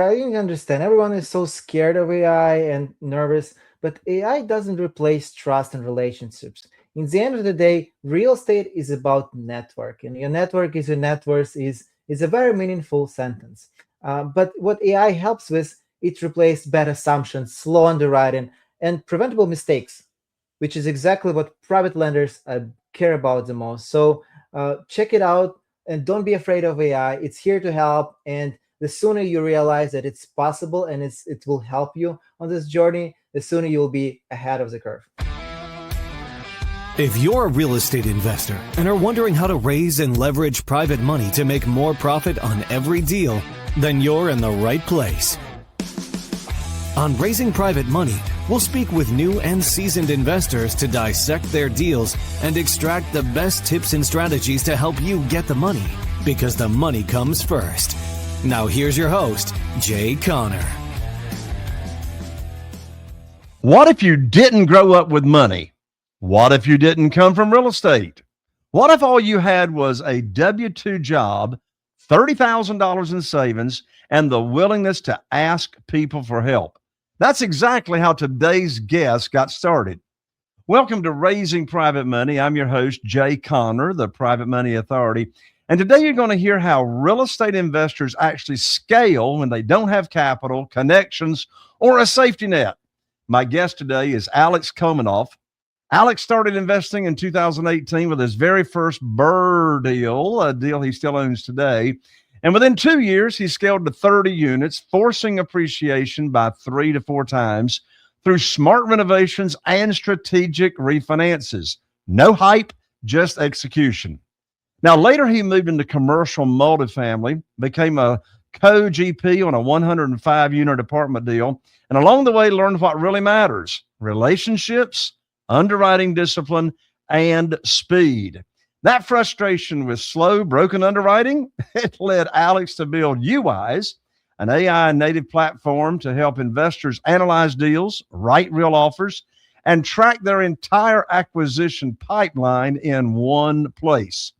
I understand everyone is so scared of AI and nervous, but AI doesn't replace trust and relationships. In the end of the day, real estate is about network, and your network is your net worth is a very meaningful sentence. But what AI helps with, it replaces bad assumptions, slow underwriting, and preventable mistakes, which is exactly what private lenders care about the most. So check it out and don't be afraid of AI. It's here to help, and the sooner you realize that it's possible and it will help you on this journey, the sooner you'll be ahead of the curve. If you're a real estate investor and are wondering how to raise and leverage private money to make more profit on every deal, then you're in the right place. On Raising Private Money, we'll speak with new and seasoned investors to dissect their deals and extract the best tips and strategies to help you get the money, because the money comes first. Now here's your host, Jay Conner. What if you didn't grow up with money? What if you didn't come from real estate? What if all you had was a W-2 job, $30,000 in savings, and the willingness to ask people for help? That's exactly how today's guest got started. Welcome to Raising Private Money. I'm your host, Jay Conner, the Private Money Authority. And today you're going to hear how real estate investors actually scale when they don't have capital, connections, or a safety net. My guest today is Alex Kononov. Alex started investing in 2018 with his very first BRRRR deal, a deal he still owns today. And within 2 years, he scaled to 30 units, forcing appreciation by 3 to 4 times through smart renovations and strategic refinances. No hype, just execution. Now, later he moved into commercial multifamily, became a co-GP on a 105-unit apartment deal, and along the way learned what really matters: relationships, underwriting discipline, and speed. That frustration with slow, broken underwriting, it led Alex to build UIS, an AI native platform to help investors analyze deals, write real offers, and track their entire acquisition pipeline in one place.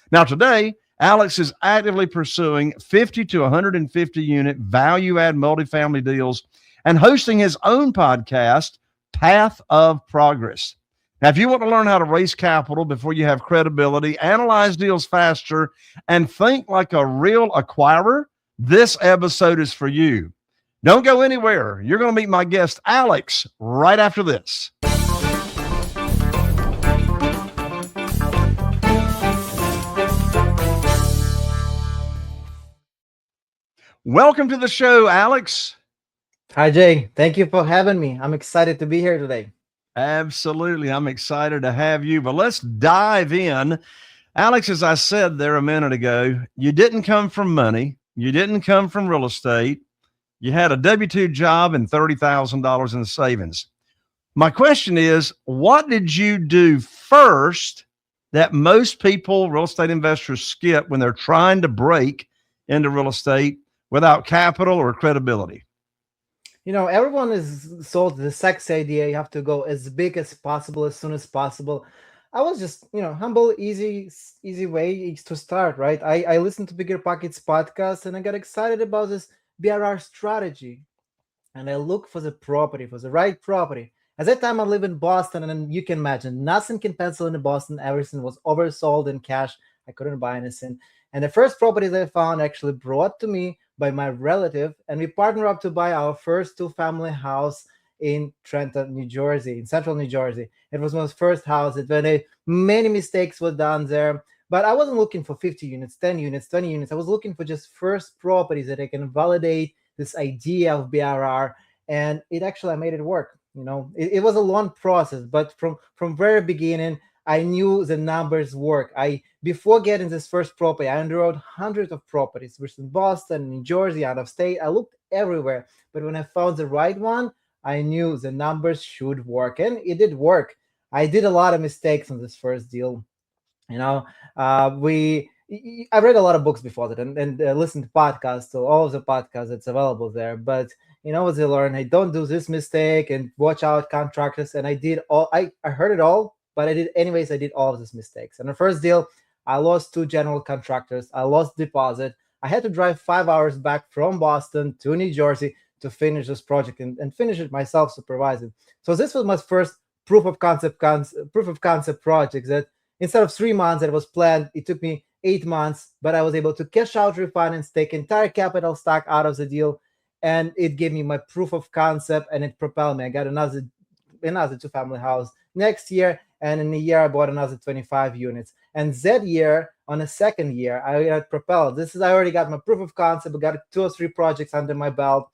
Now, today, Alex is actively pursuing 50 to 150 unit value add multifamily deals and hosting his own podcast, Path of Progress. Now, if you want to learn how to raise capital before you have credibility, analyze deals faster, and think like a real acquirer, this episode is for you. Don't go anywhere. You're going to meet my guest, Alex, right after this. Welcome to the show, Alex. Hi, Jay. Thank you for having me. I'm excited to be here today. Absolutely. I'm excited to have you, but let's dive in. Alex, as I said there a minute ago, you didn't come from money. You didn't come from real estate. You had a W-2 job and $30,000 in savings. My question is, what did you do first that most people, real estate investors, skip when they're trying to break into real estate without capital or credibility? You know, everyone is sold the sexy idea. You have to go as big as possible, as soon as possible. I was just, humble, easy way to start, right? I listened to Bigger Pockets podcast and I got excited about this BRRRR strategy. And I looked for the right property. At that time, I live in Boston, and you can imagine nothing can pencil in Boston. Everything was oversold in cash. I couldn't buy anything. And the first properties I found actually brought to me by my relative, and we partnered up to buy our first 2-family house in Trenton, New Jersey, in central New Jersey. It was my first house. Many mistakes were done there, but I wasn't looking for 50 units, 10 units, 20 units. I was looking for just first properties that I can validate this idea of BRRRR, and I made it work. It was a long process, but from very beginning, I knew the numbers work. Before getting this first property, I underwrote hundreds of properties, which in Boston, New Jersey, out of state. I looked everywhere, but when I found the right one, I knew the numbers should work, and it did work. I did a lot of mistakes on this first deal. I read a lot of books before that, and listened to podcasts, so all of the podcasts that's available there. But as I learned, hey, don't do this mistake and watch out contractors. And I did all. I heard it all. But I did all of these mistakes. And the first deal, I lost 2 general contractors. I lost deposit. I had to drive 5 hours back from Boston to New Jersey to finish this project and finish it myself supervising. So this was my first proof of concept project that instead of 3 months that was planned, it took me 8 months, but I was able to cash out, refinance, take entire capital stock out of the deal, and it gave me my proof of concept and it propelled me. I got another two-family house next year, and in a year I bought another 25 units. And that year, on the second year, I had propelled. I already got my proof of concept. I got 2 or 3 projects under my belt,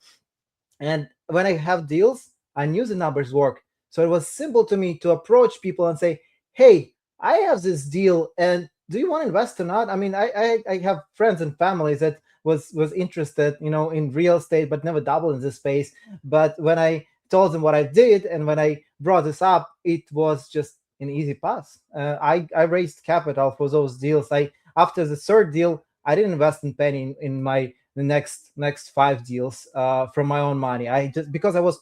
and when I have deals, I knew the numbers work. So it was simple to me to approach people and say, hey, I have this deal, and do you want to invest or not? I mean, I have friends and families that was interested, in real estate, but never dabbled in this space. But when I told them what I did and when I brought this up, it was just an easy pass. I raised capital for those deals. After the third deal, I didn't invest in penny in my the next 5 deals from my own money. I just because I was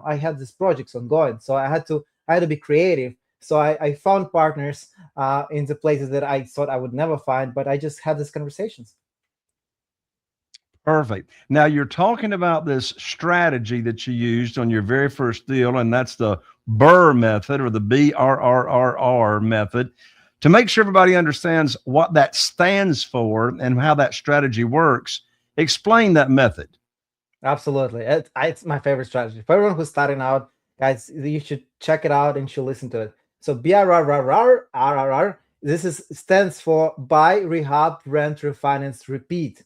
I had these projects ongoing, so I had to be creative. So I found partners in the places that I thought I would never find, but I just had these conversations. Perfect. Now you're talking about this strategy that you used on your very first deal, and that's the BRRRR method or the BRRRR method. To make sure everybody understands what that stands for and how that strategy works, explain that method. Absolutely. It's my favorite strategy. For everyone who's starting out, guys, you should check it out and should listen to it. So BRRRR, stands for buy, rehab, rent, refinance, repeat.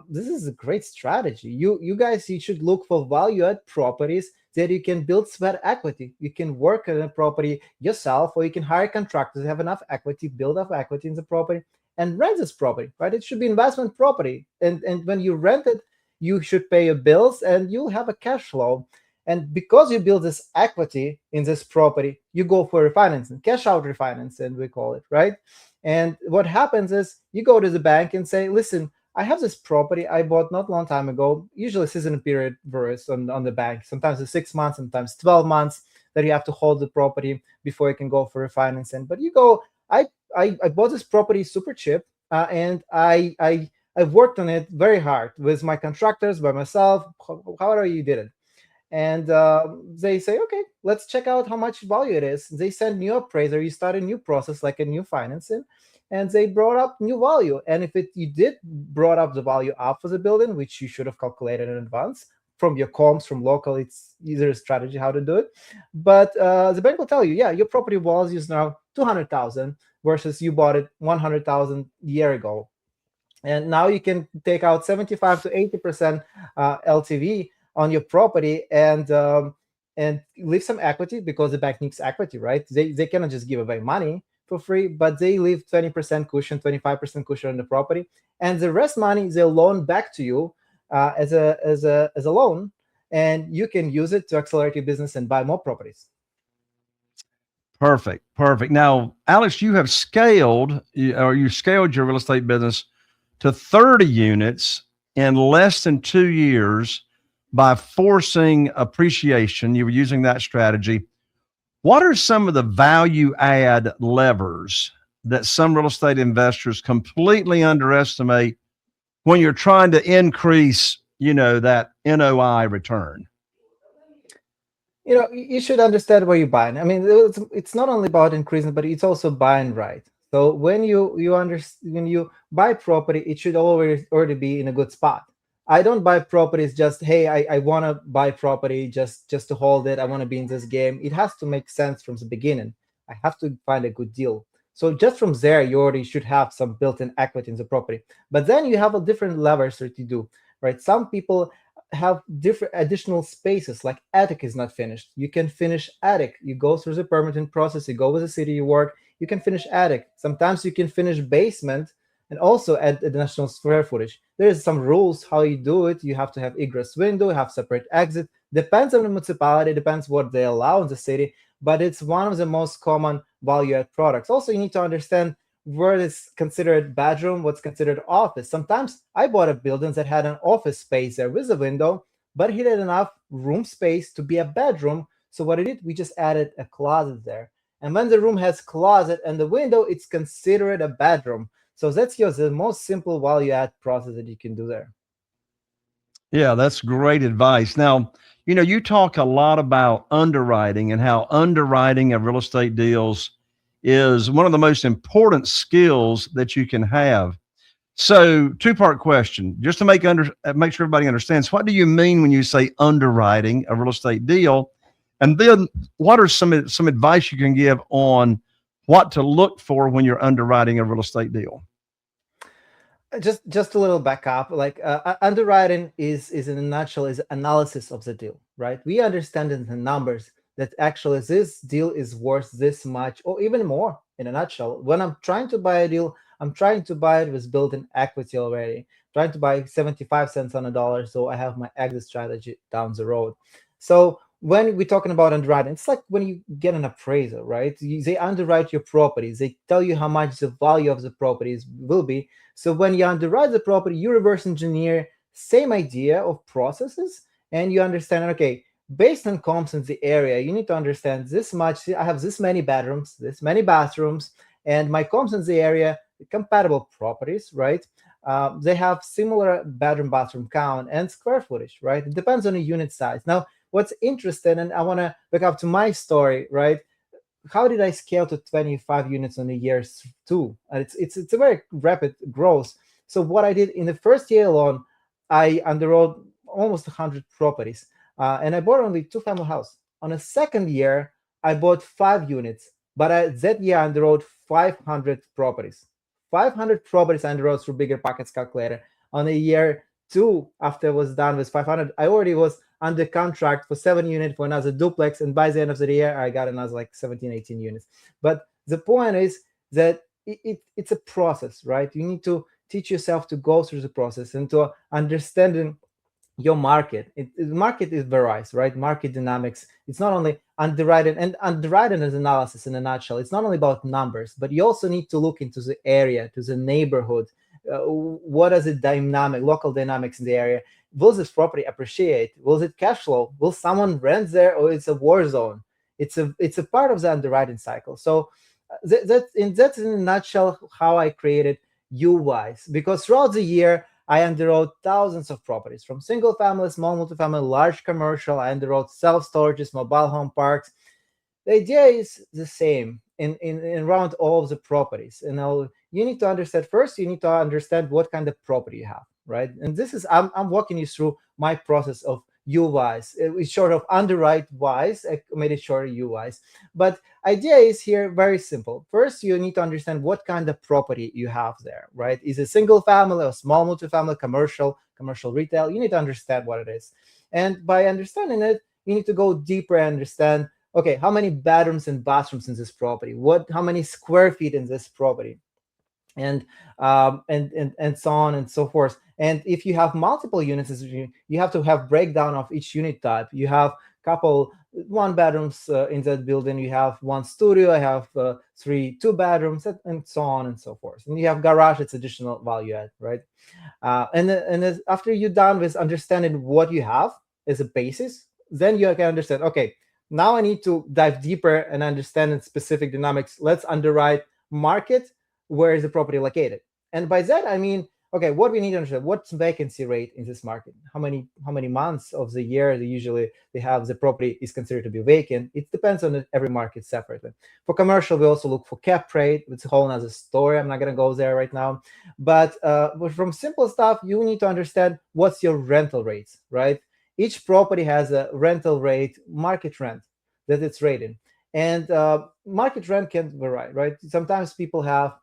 This is a great strategy. You guys, you should look for value add properties that you can build sweat equity. You can work on a property yourself, or you can hire contractors that have enough equity, build up equity in the property, and rent this property, right? It should be investment property. And when you rent it, you should pay your bills and you'll have a cash flow. And because you build this equity in this property, you go for refinancing, cash out refinancing, we call it, right? And what happens is you go to the bank and say, listen, I have this property I bought not long time ago. Usually season period varies on the bank. Sometimes it's 6 months, sometimes 12 months that you have to hold the property before you can go for refinancing. But you go, I bought this property super cheap, and I've worked on it very hard with my contractors, by myself, however you did it. And they say, okay, let's check out how much value it is. They send new appraiser, you start a new process like a new financing, and they brought up new value. And if you did brought up the value up for the building, which you should have calculated in advance from your comps, from local, it's either a strategy how to do it. But the bank will tell you, yeah, your property was is now 200,000 versus you bought it 100,000 a year ago, and now you can take out 75 to 80% LTV on your property, and leave some equity, because the bank needs equity, right? They cannot just give away money for free, but they leave 20% cushion, 25% cushion on the property, and the rest money they loan back to you as a loan, and you can use it to accelerate your business and buy more properties. Perfect. Perfect. Now, Alex, you scaled your real estate business to 30 units in less than 2 years by forcing appreciation. You were using that strategy. What are some of the value add levers that some real estate investors completely underestimate when you're trying to increase, that NOI return? You should understand where you're buying. I mean, it's not only about increasing, but it's also buying right. So when you buy property, it should always already be in a good spot. I don't buy properties just, hey, I want to buy property just to hold it. I want to be in this game. It has to make sense from the beginning. I have to find a good deal. So just from there, you already should have some built-in equity in the property. But then you have a different levers that you do, right? Some people have different additional spaces, like attic is not finished. You can finish attic. You go through the permitting process, you go with the city you work, you can finish attic. Sometimes you can finish basement and also add additional square footage. There's some rules how you do it. You have to have egress window, have separate exit. Depends on the municipality, depends what they allow in the city, but it's one of the most common value add products. Also, you need to understand where is considered bedroom, what's considered office. Sometimes I bought a building that had an office space there with a window, but it had enough room space to be a bedroom. So what I did, we just added a closet there. And when the room has closet and the window, it's considered a bedroom. So that's the most simple value add process that you can do there. Yeah, that's great advice. Now, you talk a lot about underwriting and how underwriting of real estate deals is one of the most important skills that you can have. So, two-part question, just to make sure everybody understands, what do you mean when you say underwriting a real estate deal? And then what are some advice you can give on what to look for when you're underwriting a real estate deal? Just a little back up, like underwriting is in a nutshell is analysis of the deal, right? We understand in the numbers that actually this deal is worth this much or even more. In a nutshell, when I'm trying to buy a deal, I'm trying to buy it with built-in equity already, trying to buy 75 cents on a dollar, so I have my exit strategy down the road. So when we're talking about underwriting, it's like when you get an appraiser, right? They underwrite your properties, they tell you how much the value of the properties will be. So when you underwrite the property, you reverse engineer same idea of processes, and you understand, okay, based on comps in the area, you need to understand this much. I have this many bedrooms, this many bathrooms, and my comps in the area, compatible properties, right? They have similar bedroom bathroom count and square footage, right? It depends on the unit size. Now, what's interesting, and I want to back up to my story, right? How did I scale to 25 units on a year two? It's a very rapid growth. So what I did in the first year alone, I underwrote almost 100 properties, and I bought only two-family house. On a second year, I bought 5 units, but that year I underwrote 500 properties. 500 properties I underwrote through Bigger Pockets calculator. On a year two, after I was done with 500, I already was under contract for 7 units for another duplex, and by the end of the year I got another like 17, 18 units. But the point is that it's a process, right? You need to teach yourself to go through the process and to understanding your market. The market is varies, right? Market dynamics. It's not only underwriting, and underwriting is analysis in a nutshell. It's not only about numbers, but you also need to look into the area, to the neighborhood. What is the dynamic, local dynamics in the area? Will this property appreciate? Will it cash flow? Will someone rent there, or it's a war zone? It's a part of the underwriting cycle. So that's in a nutshell how I created UIS, because throughout the year I underwrote thousands of properties, from single family, small multifamily, large commercial. I underwrote self-storages, mobile home parks. The idea is the same in around all of the properties. And now you need to understand, first you need to understand what kind of property you have, right? And this is I'm walking you through my process of UWise. It's short of underwrite wise. I made it short UWise. But idea is here very simple. First, you need to understand what kind of property you have there, right? Is it single family or small multifamily, commercial retail? You need to understand what it is. And by understanding it, you need to go deeper and understand, okay, how many bedrooms and bathrooms in this property? How many square feet in this property? And and so on and so forth. And if you have multiple units, you have to have breakdown of each unit type. You have couple one bedrooms in that building. You have one studio. I have three two bedrooms, and so on and so forth. And you have garage. It's additional value add, right? And after you're done with understanding what you have as a basis, then you can understand, okay, now I need to dive deeper and understand specific dynamics. Let's underwrite market. Where is the property located? And by that I mean, okay, what we need to understand, what's vacancy rate in this market? How many months of the year they have the property is considered to be vacant? It depends on every market separately. For commercial, we also look for cap rate. It's a whole other story. I'm not going to go there right now. But from simple stuff, you need to understand what's your rental rates, right? Each property has a rental rate, market rent that it's rated. And market rent can vary, right? Sometimes people have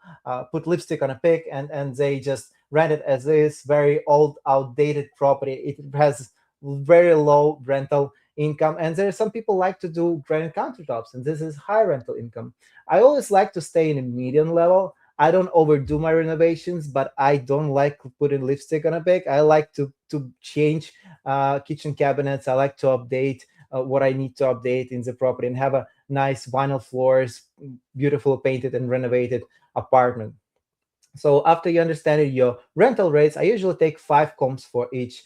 put lipstick on a pig, and they just rent it as is, very old, outdated property. It has very low rental income. And there are some people like to do granite countertops, and this is high rental income. I always like to stay in a medium level. I don't overdo my renovations, but I don't like putting lipstick on a pig. I like to change kitchen cabinets. I like to update what I need to update in the property, and have a nice vinyl floors, beautiful painted and renovated apartment. So after you understand your rental rates, I usually take 5 comps for each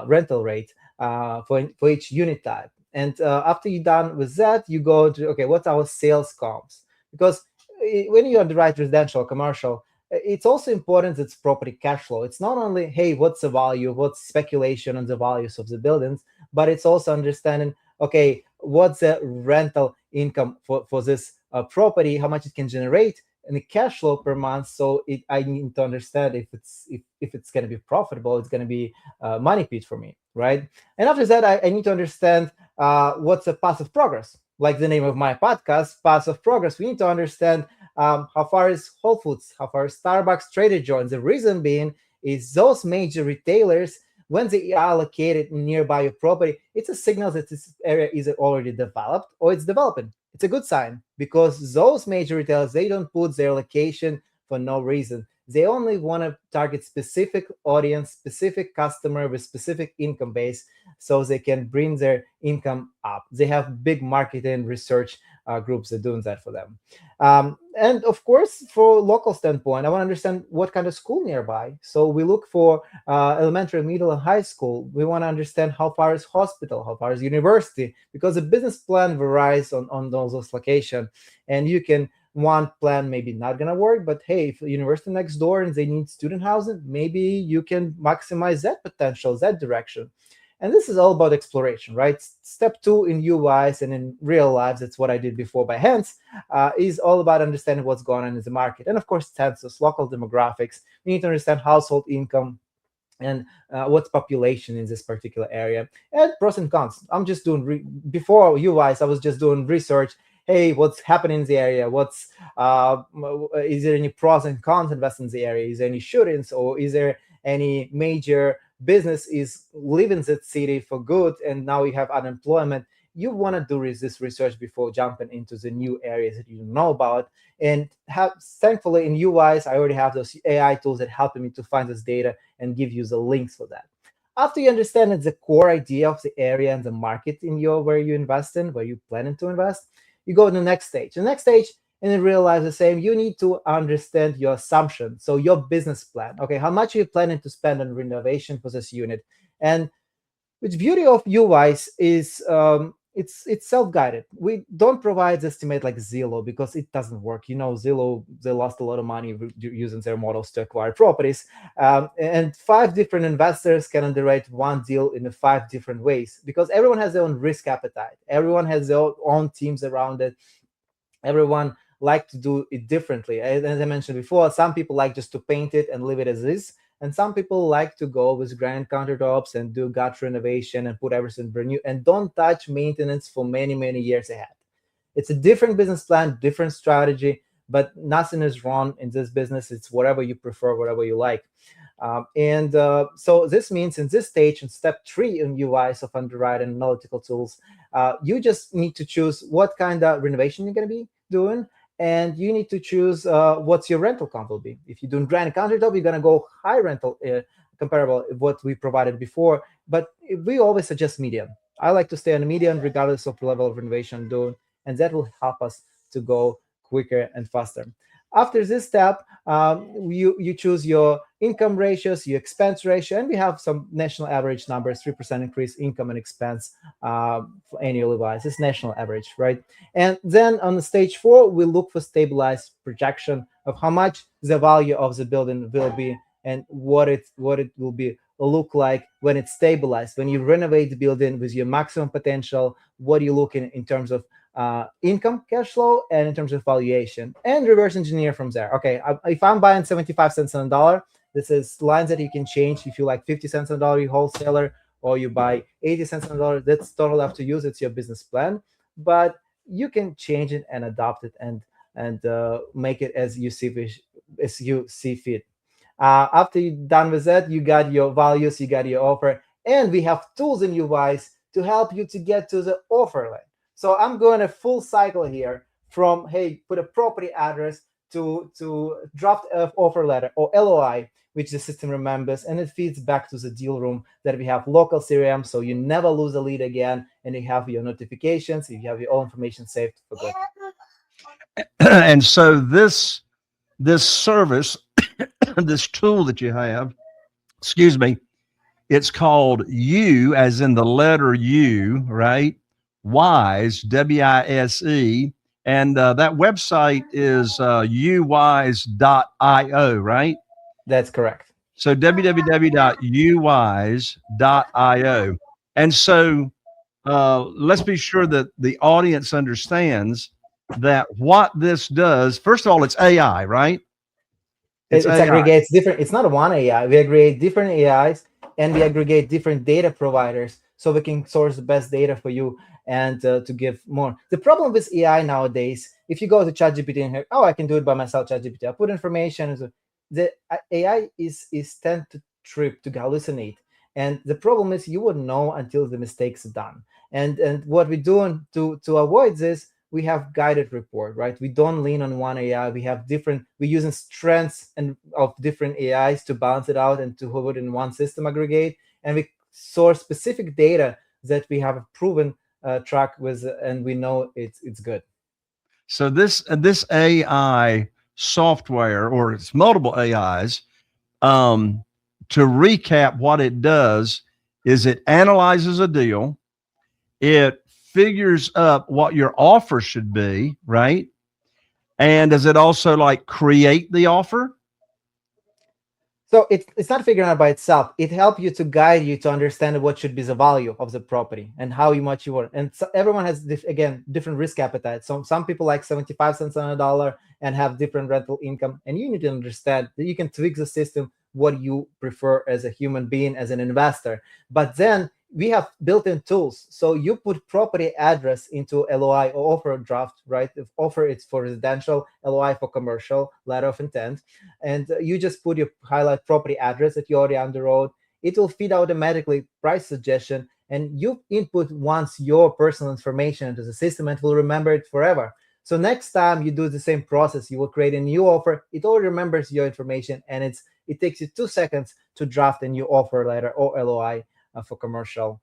rental rate for each unit type. And after you're done with that, you go to, okay, what's our sales comps? Because when you underwrite residential, commercial, it's also important it's property cash flow. It's not only, hey, what's the value, what's speculation on the values of the buildings, but it's also understanding, okay, what's the rental income for this property, how much it can generate, and the cash flow per month. So I need to understand if it's going to be profitable, it's going to be money pit for me, right? And after that, I need to understand what's a passive progress, like the name of my podcast, passive progress. We need to understand how far is Whole Foods, how far is Starbucks, Trader Joe's. The reason being is those major retailers, when they are located nearby your property, it's a signal that this area is already developed or it's developing. It's a good sign because those major retailers, they don't put their location for no reason. They only want to target specific audience, specific customer with specific income base, so they can bring their income up. They have big marketing research groups that doing that for them. And of course, for local standpoint, I want to understand what kind of school nearby. So we look for elementary, middle, and high school. We want to understand how far is hospital, how far is university, because the business plan varies on those locations. And you can, one plan maybe not gonna work, but hey, if the university next door and they need student housing, maybe you can maximize that potential, that direction. And this is all about exploration, right? Step two in UIs and in real lives, that's what I did before by hands, is all about understanding what's going on in the market. And of course, census, local demographics. We need to understand household income and what's population in this particular area, and pros and cons. I'm just doing, before UIs, I was just doing research. Hey, what's happening in the area? Is there any pros and cons invest in the area? Is there any shootings, or is there any major business is leaving that city for good and now you have unemployment? You want to do this research before jumping into the new areas that you don't know about. And thankfully in UIs, I already have those AI tools that help me to find this data and give you the links for that. After you understand the core idea of the area and the market in where you invest in, where you planning to invest, you go to the next stage. The next stage, and then realize the same, you need to understand your assumption. So your business plan. Okay, how much are you planning to spend on renovation for this unit? And the beauty of UIs is it's self-guided. We don't provide the estimate like Zillow because it doesn't work. Zillow, they lost a lot of money using their models to acquire properties. And 5 different investors can underwrite one deal in 5 different ways because everyone has their own risk appetite. Everyone has their own teams around it. Everyone like to do it differently. As I mentioned before, some people like just to paint it and leave it as is. And some people like to go with granite countertops and do gut renovation and put everything brand new and don't touch maintenance for many, many years ahead. It's a different business plan, different strategy, but nothing is wrong in this business. It's whatever you prefer, whatever you like. So this means in this stage, in step 3 in UIs of underwriting analytical tools, you just need to choose what kind of renovation you're going to be doing. And you need to choose what's your rental comp will be. If you're doing granite countertop, you're going to go high rental comparable what we provided before. But we always suggest median. I like to stay on the median regardless of the level of renovation I'm doing. And that will help us to go quicker and faster. After this step, you choose your income ratios, your expense ratio, and we have some national average numbers, 3% increase income and expense for annually wise. It's national average, right? And then on the stage 4, we look for stabilized projection of how much the value of the building will be and what it will be look like when it's stabilized. When you renovate the building with your maximum potential, what are you looking in terms of income, cash flow, and in terms of valuation, and reverse engineer from there. Okay, if I'm buying 75 cents on a dollar, this is lines that you can change. If you like 50 cents on a dollar, you wholesaler, or you buy 80 cents on a dollar, that's totally up to you. It's your business plan, but you can change it and adopt it and make it as you see fit. After you're done with that, you got your values, you got your offer, and we have tools in UIs to help you to get to the offer line. So I'm going a full cycle here from, hey, put a property address to draft an offer letter or LOI, which the system remembers, and it feeds back to the deal room that we have local CRM, so you never lose a lead again, and you have your notifications, you have your own information saved for good. And so this service, this tool that you have, excuse me, it's called U, as in the letter U, right? Wise, WISE, And that website is uwise.io, right? That's correct. So www.uwise.io. And so let's be sure that the audience understands that what this does, first of all, it's AI, right? It's It AI. aggregates different. It's not one AI. We aggregate different AIs, and we aggregate different data providers, so we can source the best data for you and to give more. The problem with AI nowadays, if you go to ChatGPT and hear, oh, I can do it by myself, ChatGPT, I put information. The AI is tend to trip, to hallucinate, and the problem is you wouldn't know until the mistakes are done. And what we're doing to avoid this, we have guided report, right? We don't lean on one AI. We have different, we're using strengths and of different AIs to balance it out and to hold it in one system aggregate. And we source specific data that we have a proven track with, and we know it's good. So this AI software, or it's multiple AIs, um, to recap, what it does is it analyzes a deal, it figures up what your offer should be, right? And does it also like create the offer? So it's not figuring out by itself. It helps you to guide you to understand what should be the value of the property and how much you want. And so everyone has again different risk appetite. So some people like 75 cents on a dollar and have different rental income. And you need to understand that you can tweak the system what you prefer as a human being, as an investor. But then we have built-in tools. So you put property address into LOI or offer draft, right? If offer it's for residential, LOI for commercial, letter of intent, and you just put your highlight property address that you already underwrote. It will feed automatically price suggestion, and you input once your personal information into the system and it will remember it forever. So next time you do the same process, you will create a new offer. It all remembers your information, and it takes you 2 seconds to draft a new offer letter or LOI for commercial.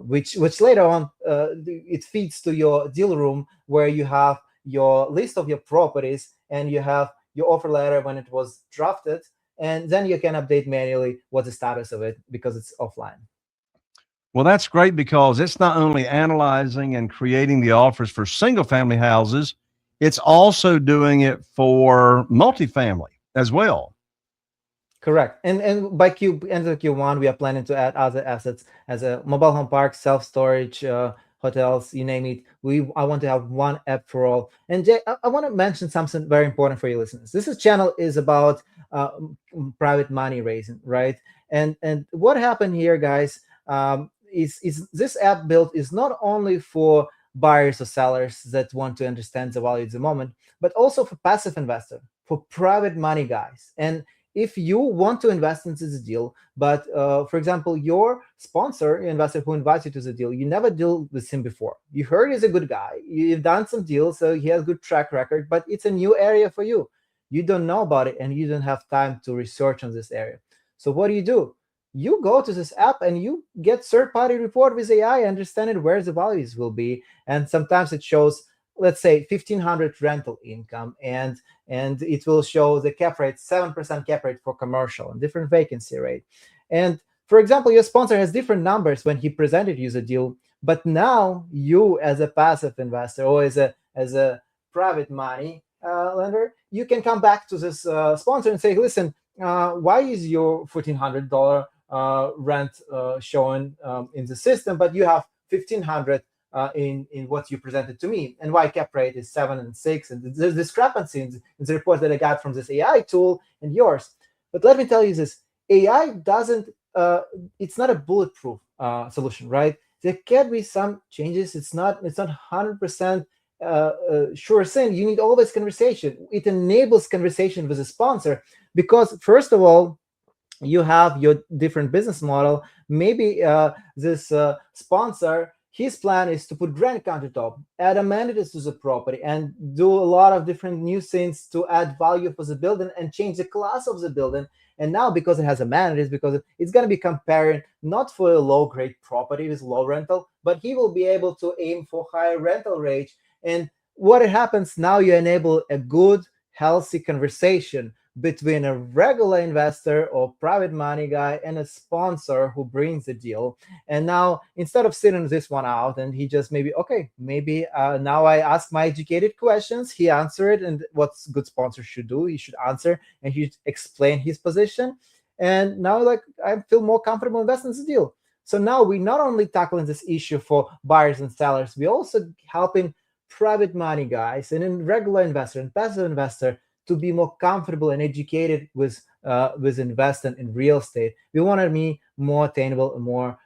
Which later on it feeds to your deal room where you have your list of your properties and you have your offer letter when it was drafted, and then you can update manually what's the status of it because it's offline. Well, that's great because it's not only analyzing and creating the offers for single family houses, it's also doing it for multifamily as well. Correct. And by end of Q1, we are planning to add other assets as a mobile home park, self storage, hotels, you name it. I want to have one app for all. And Jay, I want to mention something very important for your listeners. Channel is about private money raising, right? And what happened here, guys, is this app built is not only for buyers or sellers that want to understand the value at the moment, but also for passive investor, for private money guys. And if you want to invest into this deal, but for example, your sponsor, your investor who invites you to the deal, you never deal with him before. You heard he's a good guy. You've done some deals, so he has a good track record, but it's a new area for you. You don't know about it, and you don't have time to research on this area. So what do? You go to this app and you get third-party report with AI, understanding where the values will be. And sometimes it shows, let's say, 1,500 rental income, and it will show the cap rate, 7% cap rate for commercial and different vacancy rate. And for example, your sponsor has different numbers when he presented you the deal, but now you as a passive investor or as a private money lender, you can come back to this sponsor and say, listen, why is your $1,400 rent showing in the system, but you have 1,500 in what you presented to me, and why cap rate is 7 and 6, and there's discrepancy in the report that I got from this AI tool and yours. But let me tell you this: AI doesn't. It's not a bulletproof solution, right? There can be some changes. It's not 100% sure thing. You need always conversation. It enables conversation with a sponsor because, first of all, you have your different business model. Maybe this sponsor, his plan is to put granite countertop, add amenities to the property, and do a lot of different new things to add value for the building and change the class of the building. And now, because it has amenities, because it's going to be comparing not for a low grade property with low rental, but he will be able to aim for higher rental rate. And what happens now, you enable a good, healthy conversation between a regular investor or private money guy and a sponsor who brings the deal. And now, instead of sitting this one out, and he just maybe now I ask my educated questions, he answered, and what good sponsor should do, he should answer, and he should explain his position. And now, like, I feel more comfortable investing in this deal. So now we not only tackling this issue for buyers and sellers, we also helping private money guys and then regular investor and passive investor to be more comfortable and educated with investing in real estate. We want to be more attainable and more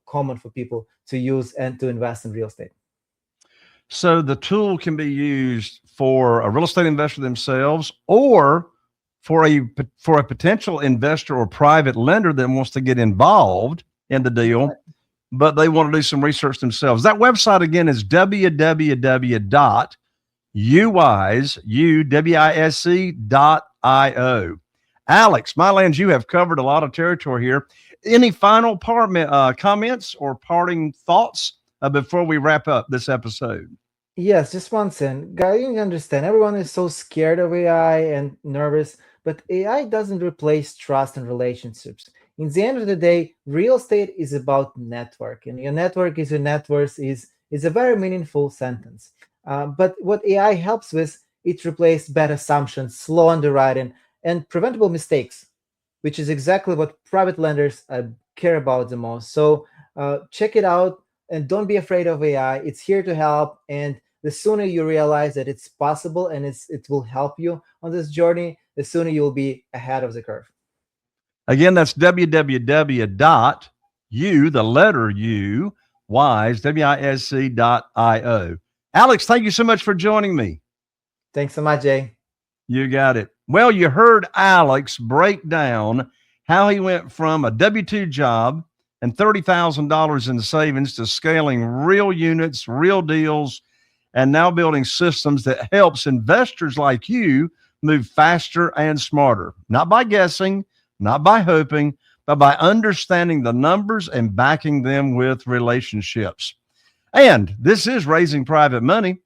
common for people to use and to invest in real estate. So the tool can be used for a real estate investor themselves, or for a potential investor or private lender that wants to get involved in the deal, but they want to do some research themselves. That website again is www.uwisc.io. Alex, my lands, you have covered a lot of territory here. Any final comments or parting thoughts before we wrap up this episode? Yes, just one thing. Guys, you understand, everyone is so scared of AI and nervous, but AI doesn't replace trust and relationships. In the end of the day, real estate is about network, and your network is your net worth is a very meaningful sentence. But what AI helps with, it replaces bad assumptions, slow underwriting, and preventable mistakes, which is exactly what private lenders care about the most. So check it out, and don't be afraid of AI. It's here to help, and the sooner you realize that it's possible and it will help you on this journey, the sooner you'll be ahead of the curve. Again, that's www.wisc.io. Alex, thank you so much for joining me. Thanks so much, Jay. You got it. Well, you heard Alex break down how he went from a W-2 job and $30,000 in savings to scaling real units, real deals, and now building systems that helps investors like you move faster and smarter, not by guessing, not by hoping, but by understanding the numbers and backing them with relationships. And this is Raising Private Money.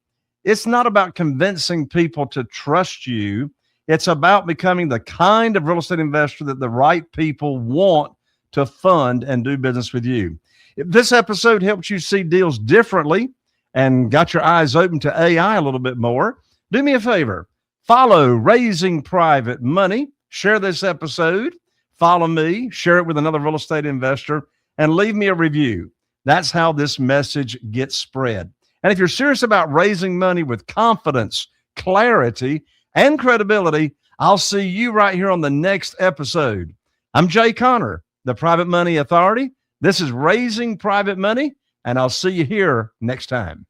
It's not about convincing people to trust you. It's about becoming the kind of real estate investor that the right people want to fund and do business with you. If this episode helped you see deals differently and got your eyes open to AI a little bit more, do me a favor. Follow Raising Private Money. Share this episode. Follow me. Share it with another real estate investor and leave me a review. That's how this message gets spread. And if you're serious about raising money with confidence, clarity, and credibility, I'll see you right here on the next episode. I'm Jay Conner, the Private Money Authority. This is Raising Private Money, and I'll see you here next time.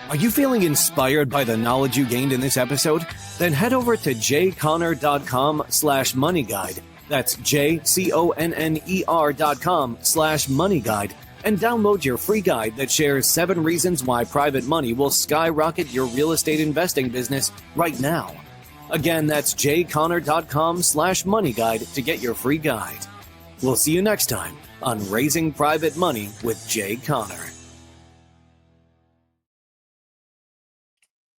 Are you feeling inspired by the knowledge you gained in this episode? Then head over to jconner.com/moneyguide. That's jconner.com/moneyguide and download your free guide that shares 7 reasons why private money will skyrocket your real estate investing business right now. Again, that's jconner.com/moneyguide to get your free guide. We'll see you next time on Raising Private Money with Jay Conner.